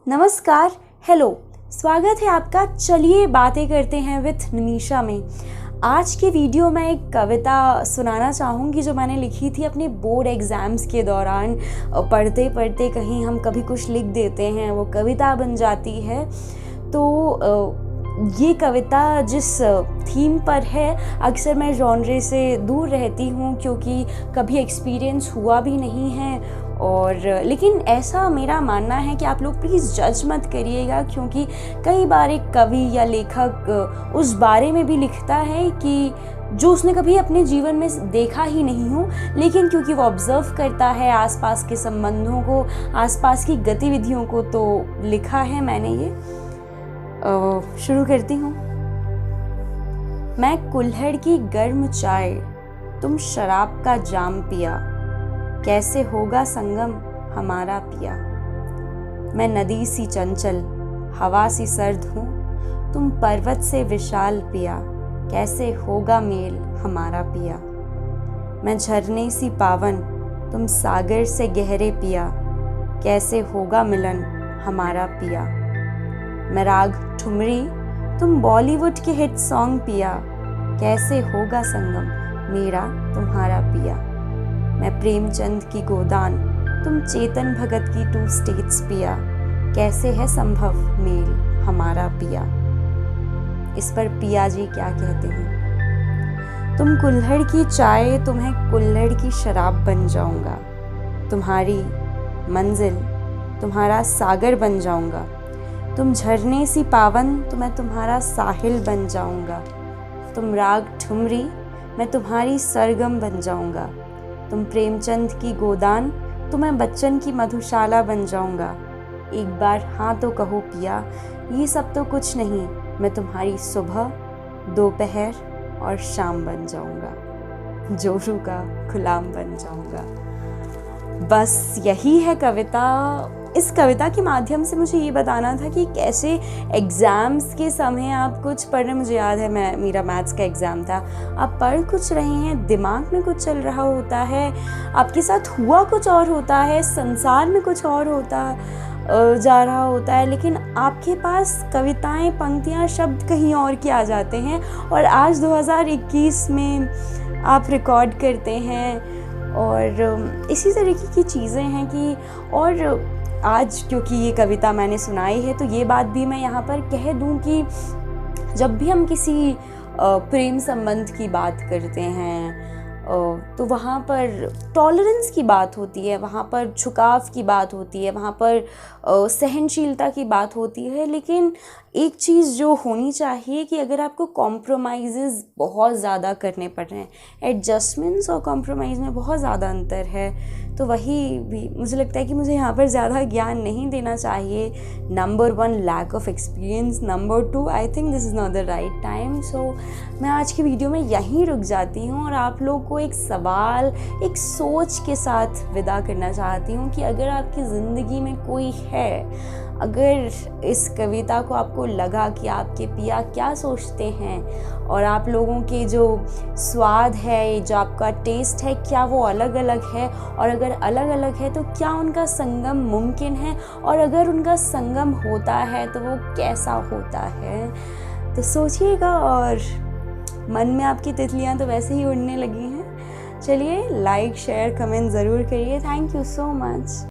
नमस्कार, हेलो, स्वागत है आपका। चलिए बातें करते हैं विथ निमिषा में। आज के वीडियो में एक कविता सुनाना चाहूँगी जो मैंने लिखी थी अपने बोर्ड एग्ज़ाम्स के दौरान। पढ़ते पढ़ते कहीं हम कभी कुछ लिख देते हैं, वो कविता बन जाती है। तो ये कविता जिस थीम पर है, अक्सर मैं जॉनरे से दूर रहती हूँ क्योंकि कभी एक्सपीरियंस हुआ भी नहीं है। और लेकिन ऐसा मेरा मानना है कि आप लोग प्लीज़ जज मत करिएगा, क्योंकि कई बार एक कवि या लेखक उस बारे में भी लिखता है कि जो उसने कभी अपने जीवन में देखा ही नहीं हो, लेकिन क्योंकि वो ऑब्ज़र्व करता है आसपास के संबंधों को, आसपास की गतिविधियों को, तो लिखा है मैंने ये। शुरू करती हूँ। मैं कुल्हड़ की गर्म चाय, तुम शराब का जाम पिया, कैसे होगा संगम हमारा पिया। मैं नदी सी चंचल, हवा सी सर्द हूँ, तुम पर्वत से विशाल पिया, कैसे होगा मेल हमारा पिया। मैं झरने सी पावन, तुम सागर से गहरे पिया, कैसे होगा मिलन हमारा पिया। मैं राग ठुमरी, तुम बॉलीवुड के हिट सॉन्ग पिया, कैसे होगा संगम मेरा तुम्हारा पिया। मैं प्रेमचंद की गोदान, तुम चेतन भगत की 2 स्टेट्स पिया, कैसे है संभव मेल हमारा पिया। इस पर पिया जी क्या कहते हैं। तुम कुल्हड़ की चाय, तुम्हें कुल्हड़ की शराब बन जाऊंगा, तुम्हारी मंजिल तुम्हारा सागर बन जाऊंगा। तुम झरने सी पावन, तो मैं तुम्हारा साहिल बन जाऊंगा। तुम राग ठुमरी, मैं तुम्हारी सरगम बन जाऊंगा। तुम प्रेमचंद की गोदान, तो मैं बच्चन की मधुशाला बन जाऊंगा। एक बार हाँ तो कहो पिया, ये सब तो कुछ नहीं, मैं तुम्हारी सुबह, दोपहर और शाम बन जाऊंगा, जोरू का गुलाम बन जाऊंगा। बस यही है कविता। इस कविता के माध्यम से मुझे ये बताना था कि कैसे एग्ज़ाम्स के समय आप कुछ पढ़ रहे। मुझे याद है मेरा मैथ्स का एग्ज़ाम था। आप पढ़ कुछ रहे हैं, दिमाग में कुछ चल रहा होता है, आपके साथ हुआ कुछ और होता है, संसार में कुछ और होता जा रहा होता है, लेकिन आपके पास कविताएं, पंक्तियां, शब्द कहीं और के आ जाते हैं। और आज 2021 में आप रिकॉर्ड करते हैं। और इसी तरीके की चीज़ें हैं कि और आज क्योंकि ये कविता मैंने सुनाई है, तो ये बात भी मैं यहाँ पर कह दूँ कि जब भी हम किसी प्रेम संबंध की बात करते हैं तो वहाँ पर टॉलरेंस की बात होती है, वहाँ पर झुकाव की बात होती है, वहाँ पर सहनशीलता की बात होती है। लेकिन एक चीज़ जो होनी चाहिए कि अगर आपको कॉम्प्रोमाइज़ बहुत ज़्यादा करने पड़ रहे हैं, एडजस्टमेंट्स और कॉम्प्रोमाइज़ में बहुत ज़्यादा अंतर है, तो वही भी मुझे लगता है कि मुझे यहाँ पर ज़्यादा ज्ञान नहीं देना चाहिए। Number 1 lack of experience, number 2 I think this is not the right time. So मैं आज की वीडियो में यहीं रुक जाती हूँ और आप लोग को एक सवाल, एक सोच के साथ विदा करना चाहती हूँ कि अगर आपकी ज़िंदगी में कोई है, अगर इस कविता को आपको लगा कि आपके पिया क्या सोचते हैं और आप लोगों के जो स्वाद है, जो आपका टेस्ट है, क्या वो अलग अलग है, और अगर अलग अलग है तो क्या उनका संगम मुमकिन है, और अगर उनका संगम होता है तो वो कैसा होता है। तो सोचिएगा। और मन में आपकी तितलियां तो वैसे ही उड़ने लगी हैं। चलिए, लाइक, शेयर, कमेंट ज़रूर करिए। Thank you so much.